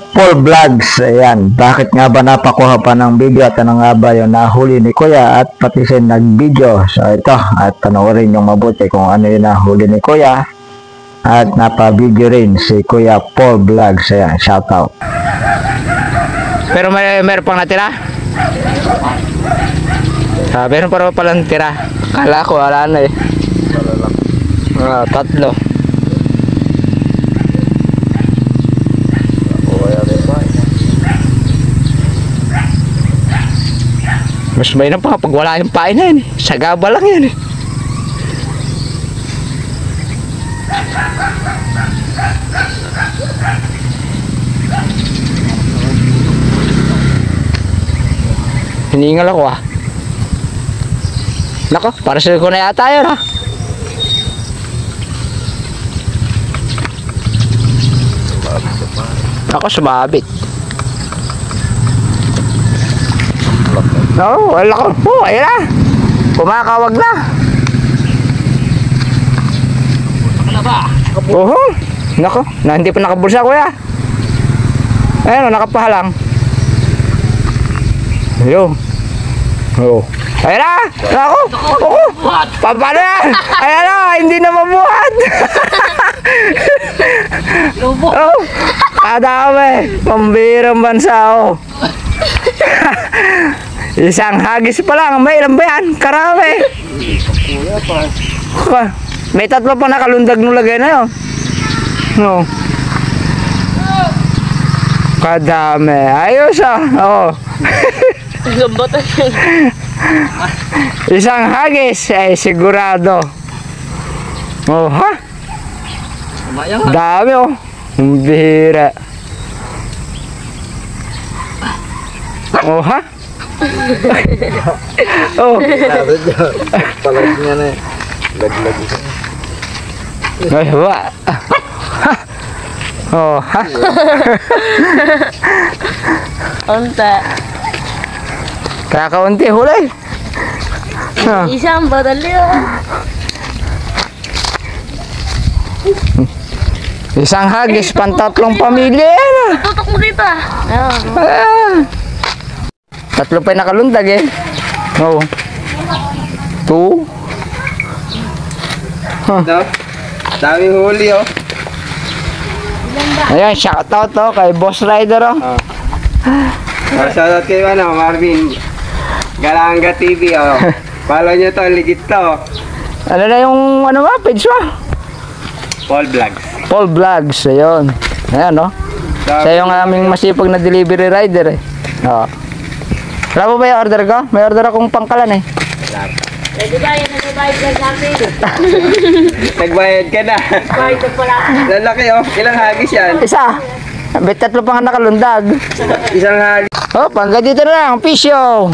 Paul Vlogs. Ayan, bakit nga ba napakuha pa ng video at ano nga ba yung nahuli ni Kuya at pati siya nag-video. So ito, at panoorin yung mabuti kung ano yung nahuli ni Kuya at napa-video rin si Kuya Paul Vlogs. Ayan, shoutout. Pero meron pang natira? Meron pa palang tira. Kala ko wala na eh. Tatlo. Mas may na pa pag wala yung pain na yan eh. Sagaba lang yan eh. Hiningal ako ah. Nako, para sa ko na yata yun ha. Ako sumabit. No, wala ko. Oh, ayun na. Kumakawag na. Nako, hindi pa nakabulsa Kuya. Ayun, nakapahalang. Ayun. Oh. Ayun na! Ako! Paano yan? Ayun na! Hindi na mabuhat! Oh, kadami! Pambirang bansa oh! Isang hagis pa lang. May ilan ba yan? Karami! May tatlo pa nakalundag nung lagay na yun. No. Kadami. Ayos ah! Oh. Isang hagis ay sigurado. Oh ha? Dami oh. Bihira. Oh ha? Oh. Palag niya na eh. Lag-lag. Ay wa. Oh ha? Unta. Kakaunti huli. Isang batalyon. Isang hagis pantatlong pamilya. Tutok mo dito ah. Tatlo pa yung nakalundag eh. Oh. 2. Dami huli oh. Ayan, shoutout to kay Boss Rider oh. Shoutout kay Marvin Galanga TV oh. Follow nyo to, ligit to. Ano na yung ano ba, page mo? Paul Vlogs. Paul Vlogs, ayun. Ayan no. Siya yung aming masipag na delivery rider eh. Oo. Wala po ba yung order ko? May order akong pangkalan eh. Nagbayad ka sa amin. Nagbayad ka na. Bayad ka pala. Lalaki oh. Ilang hagis yan? Isa. Bet tatlo pa nga nakalundag. Isang hagis. Oh, pangga dito na lang, pisyo.